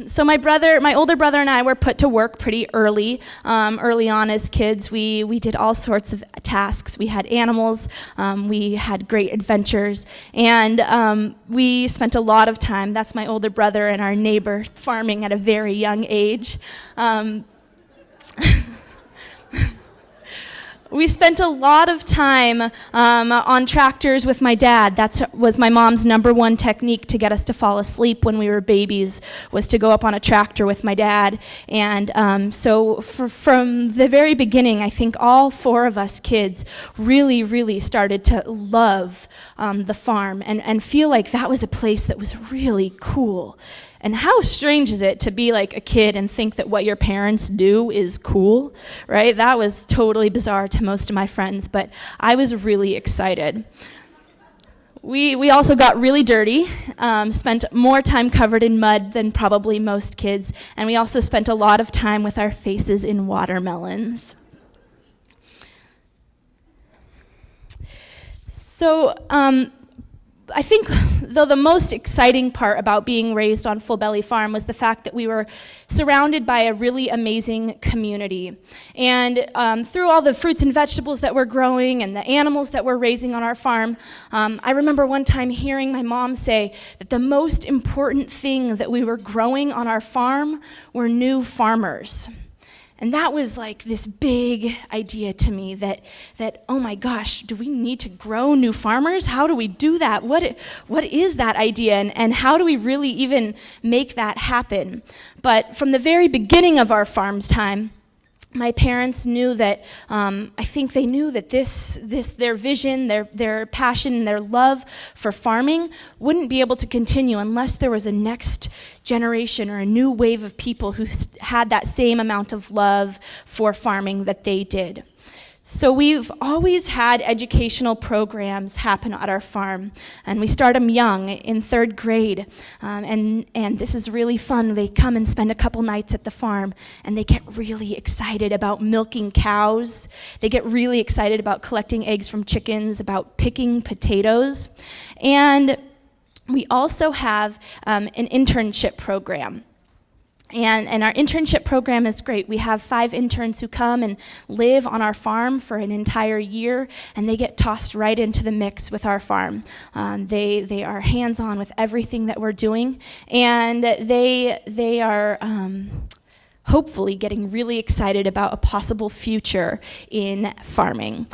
So my older brother and I were put to work pretty early. Early on as kids, we did all sorts of tasks. We had animals, we had great adventures, and we spent a lot of time, that's my older brother and our neighbor, farming at a very young age. We spent a lot of time on tractors with my dad. That was my mom's number one technique to get us to fall asleep when we were babies, was to go up on a tractor with my dad. And so from the very beginning, I think all four of us kids really, really started to love the farm and feel like that was a place that was really cool. And how strange is it to be like a kid and think that what your parents do is cool, right? That was totally bizarre to most of my friends, but I was really excited. We also got really dirty, spent more time covered in mud than probably most kids, and we also spent a lot of time with our faces in watermelons. So, I think, though, the most exciting part about being raised on Full Belly Farm was the fact that we were surrounded by a really amazing community. And through all the fruits and vegetables that we're growing and the animals that we're raising on our farm, I remember one time hearing my mom say that the most important thing that we were growing on our farm were new farmers. And that was like this big idea to me that oh my gosh, do we need to grow new farmers? How do we do that? What is that idea, and how do we really even make that happen? But from the very beginning of our farm's time, my parents knew that, I think they knew that their vision, their passion, their love for farming wouldn't be able to continue unless there was a next generation or a new wave of people who had that same amount of love for farming that they did. So we've always had educational programs happen at our farm, and we start them young, in 3rd grade, and this is really fun. They come and spend a couple nights at the farm, and they get really excited about milking cows. They get really excited about collecting eggs from chickens, about picking potatoes, and we also have an internship program. And our internship program is great. We have 5 interns who come and live on our farm for an entire year, and they get tossed right into the mix with our farm. They are hands-on with everything that we're doing, and they are hopefully getting really excited about a possible future in farming.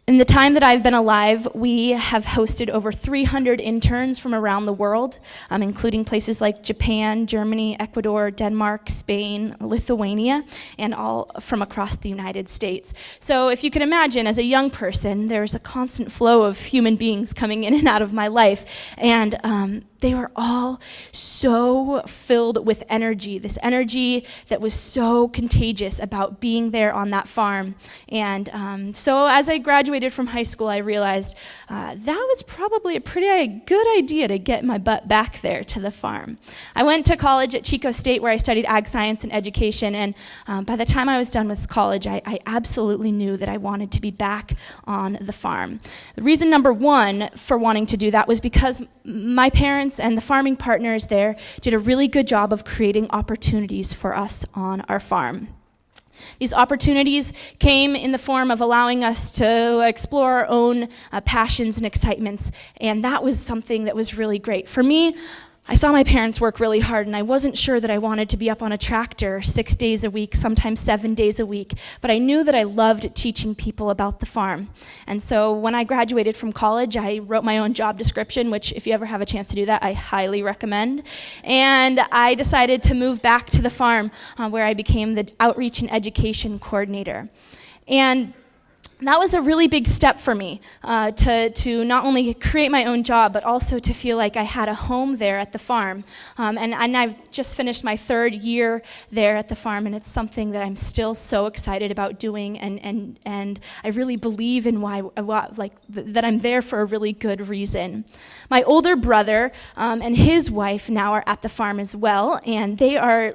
In the time that I've been alive, we have hosted over 300 interns from around the world, including places like Japan, Germany, Ecuador, Denmark, Spain, Lithuania, and all from across the United States. So if you can imagine, as a young person, there's a constant flow of human beings coming in and out of my life, and they were all so filled with energy, this energy that was so contagious about being there on that farm. And so as I graduated from high school, I realized that was probably a pretty good idea to get my butt back there to the farm. I went to college at Chico State, where I studied ag science and education, and by the time I was done with college, I absolutely knew that I wanted to be back on the farm. The reason number one for wanting to do that was because my parents and the farming partners there did a really good job of creating opportunities for us on our farm. These opportunities came in the form of allowing us to explore our own passions and excitements, and that was something that was really great. For me, I saw my parents work really hard, and I wasn't sure that I wanted to be up on a tractor 6 days a week, sometimes 7 days a week, but I knew that I loved teaching people about the farm. And so when I graduated from college, I wrote my own job description, which if you ever have a chance to do that, I highly recommend. And I decided to move back to the farm, where I became the outreach and education coordinator. And that was a really big step for me, to not only create my own job, but also to feel like I had a home there at the farm. And I've just finished my 3rd year there at the farm, and it's something that I'm still so excited about doing, and I really believe in that I'm there for a really good reason. My older brother and his wife now are at the farm as well, and they are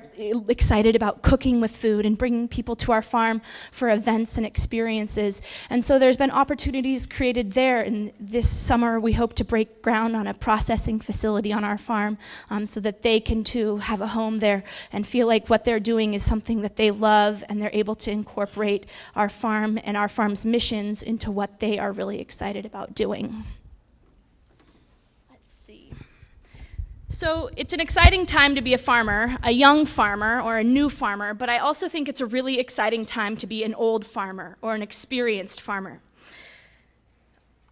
excited about cooking with food and bringing people to our farm for events and experiences. And so there's been opportunities created there, and this summer we hope to break ground on a processing facility on our farm so that they can too have a home there and feel like what they're doing is something that they love, and they're able to incorporate our farm and our farm's missions into what they are really excited about doing. So it's an exciting time to be a farmer, a young farmer or a new farmer, but I also think it's a really exciting time to be an old farmer or an experienced farmer.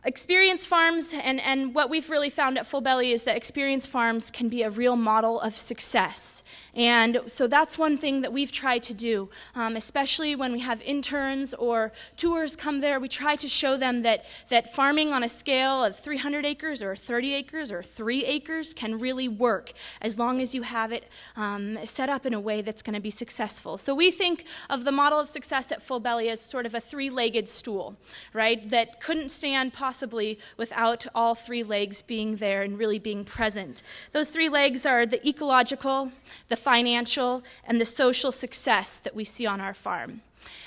Experienced farms, and what we've really found at Full Belly is that experienced farms can be a real model of success. And so that's one thing that we've tried to do, especially when we have interns or tours come there. We try to show them that farming on a scale of 300 acres or 30 acres or 3 acres can really work as long as you have it set up in a way that's going to be successful. So we think of the model of success at Full Belly as sort of a 3-legged stool, right, that couldn't stand possibly without all 3 legs being there and really being present. Those 3 legs are the ecological, the financial, and the social success that we see on our farm.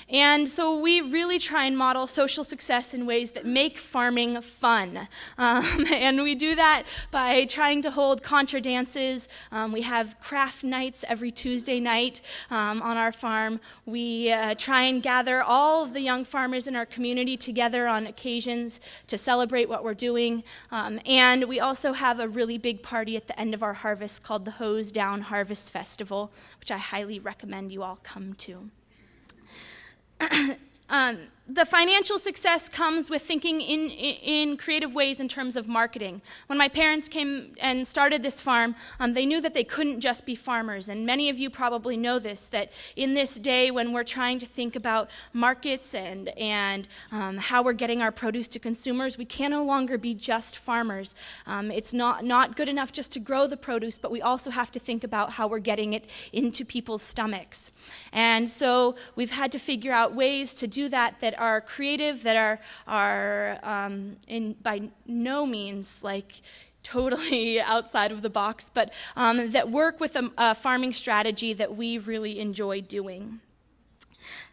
And so we really try and model social success in ways that make farming fun. And we do that by trying to hold contra dances. We have craft nights every Tuesday night on our farm. We try and gather all of the young farmers in our community together on occasions to celebrate what we're doing. And we also have a really big party at the end of our harvest called the Hose Down Harvest Festival, which I highly recommend you all come to. The financial success comes with thinking in creative ways in terms of marketing. When my parents came and started this farm, they knew that they couldn't just be farmers. And many of you probably know this, that in this day when we're trying to think about markets and how we're getting our produce to consumers, we can no longer be just farmers. It's not good enough just to grow the produce, but we also have to think about how we're getting it into people's stomachs. And so we've had to figure out ways to do that are creative, that are by no means like totally outside of the box, but that work with a farming strategy that we really enjoy doing.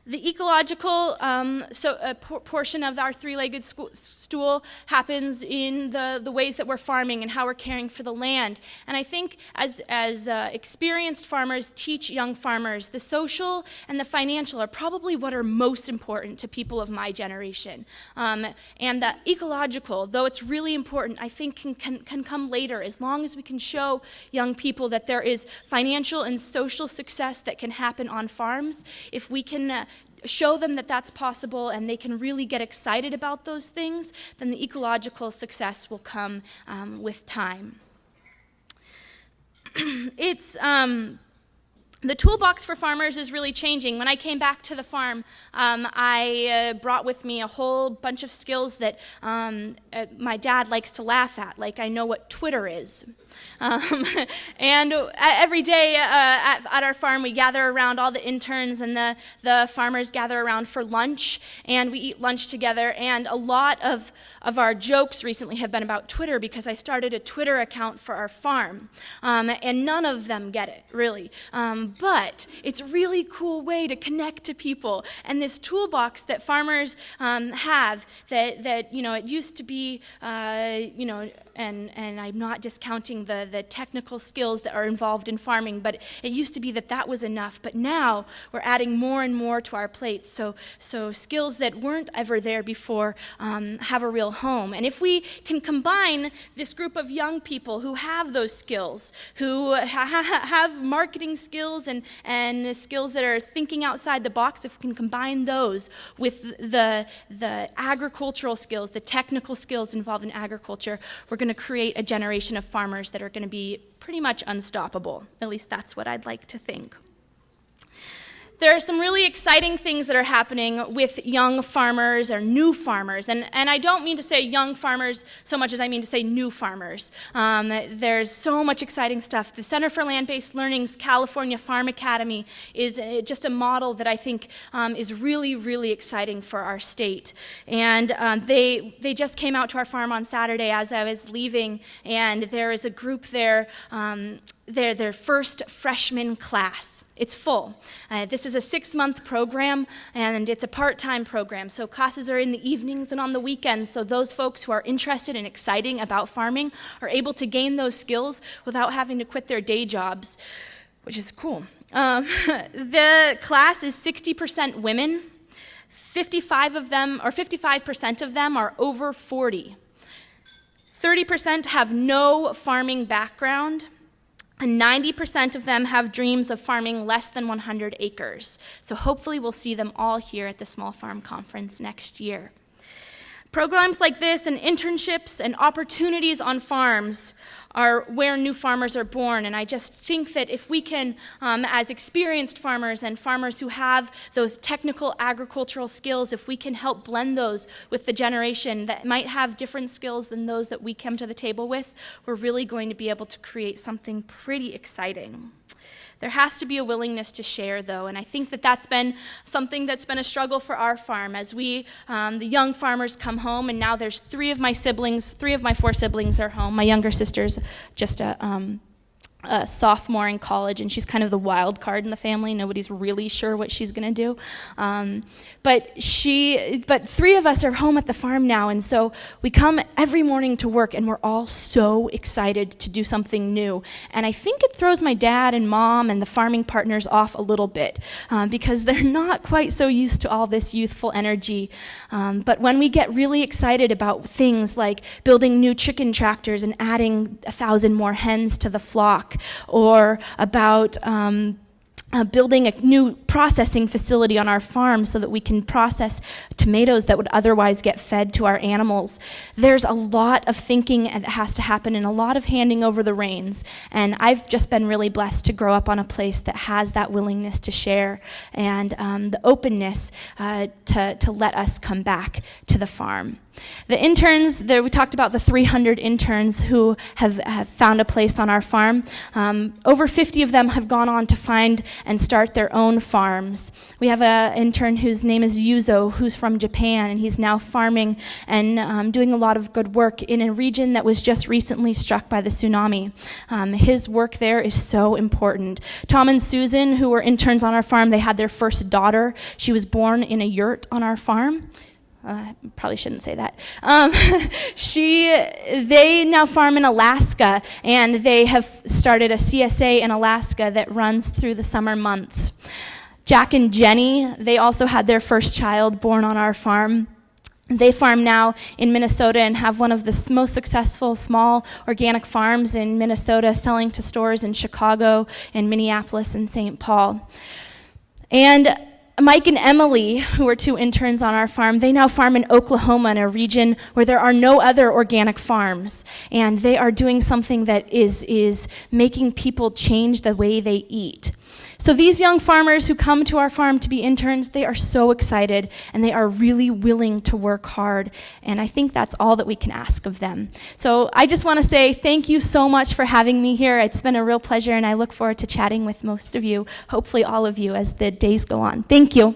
The ecological portion of our 3-legged stool happens in the ways that we're farming and how we're caring for the land. And I think as experienced farmers teach young farmers, the social and the financial are probably what are most important to people of my generation. And the ecological, though it's really important, I think can come later, as long as we can show young people that there is financial and social success that can happen on farms. If we can show them that that's possible and they can really get excited about those things, then the ecological success will come with time. The toolbox for farmers is really changing. When I came back to the farm, I brought with me a whole bunch of skills that my dad likes to laugh at, like I know what Twitter is. And every day at our farm, we gather around, all the interns and the farmers gather around for lunch, and we eat lunch together. And a lot of our jokes recently have been about Twitter, because I started a Twitter account for our farm. And none of them get it, really. But it's a really cool way to connect to people. And this toolbox that farmers have, that it used to be, and I'm not discounting the technical skills that are involved in farming, but it used to be that was enough. But now we're adding more and more to our plates. So skills that weren't ever there before have a real home. And if we can combine this group of young people who have those skills, who have marketing skills and skills that are thinking outside the box, if we can combine those with the agricultural skills, the technical skills involved in agriculture, we're going to create a generation of farmers that are going to be pretty much unstoppable. At least that's what I'd like to think. There are some really exciting things that are happening with young farmers or new farmers. And I don't mean to say young farmers so much as I mean to say new farmers. There's so much exciting stuff. The Center for Land-Based Learning's California Farm Academy is just a model that I think is really, really exciting for our state. And they just came out to our farm on Saturday as I was leaving, and there is a group there their first freshman class. It's full. This is a 6-month program, and it's a part-time program. So classes are in the evenings and on the weekends, so those folks who are interested and exciting about farming are able to gain those skills without having to quit their day jobs, which is cool. The class is 60% women. 55% of them are over 40. 30% have no farming background, and 90% of them have dreams of farming less than 100 acres. So hopefully we'll see them all here at the Small Farm Conference next year. Programs like this and internships and opportunities on farms are where new farmers are born, and I just think that if we can, as experienced farmers and farmers who have those technical agricultural skills, if we can help blend those with the generation that might have different skills than those that we come to the table with, we're really going to be able to create something pretty exciting. There has to be a willingness to share, though, and I think that that's been something that's been a struggle for our farm as we, the young farmers, come home, and now there's 3 of my 4 siblings are home. My younger sister's just a sophomore in college, and she's kind of the wild card in the family. Nobody's really sure what she's going to do. But 3 of us are home at the farm now, and so we come every morning to work, and we're all so excited to do something new. And I think it throws my dad and mom and the farming partners off a little bit because they're not quite so used to all this youthful energy. But when we get really excited about things like building new chicken tractors and adding 1,000 more hens to the flock, or about building a new processing facility on our farm so that we can process tomatoes that would otherwise get fed to our animals. There's a lot of thinking that has to happen and a lot of handing over the reins. And I've just been really blessed to grow up on a place that has that willingness to share and the openness to let us come back to the farm. The interns, we talked about the 300 interns who have found a place on our farm. Over 50 of them have gone on to find and start their own farms. We have an intern whose name is Yuzo, who's from Japan, and he's now farming and doing a lot of good work in a region that was just recently struck by the tsunami. His work there is so important. Tom and Susan, who were interns on our farm, they had their first daughter. She was born in a yurt on our farm. Probably shouldn't say that. They now farm in Alaska, and they have started a CSA in Alaska that runs through the summer months. Jack and Jenny, they also had their first child born on our farm. They farm now in Minnesota and have one of the most successful small organic farms in Minnesota, selling to stores in Chicago and Minneapolis and St. Paul. And Mike and Emily, who are 2 interns on our farm, they now farm in Oklahoma, in a region where there are no other organic farms. And they are doing something that is making people change the way they eat. So these young farmers who come to our farm to be interns, they are so excited, and they are really willing to work hard. And I think that's all that we can ask of them. So I just want to say thank you so much for having me here. It's been a real pleasure, and I look forward to chatting with most of you, hopefully all of you, as the days go on. Thank you.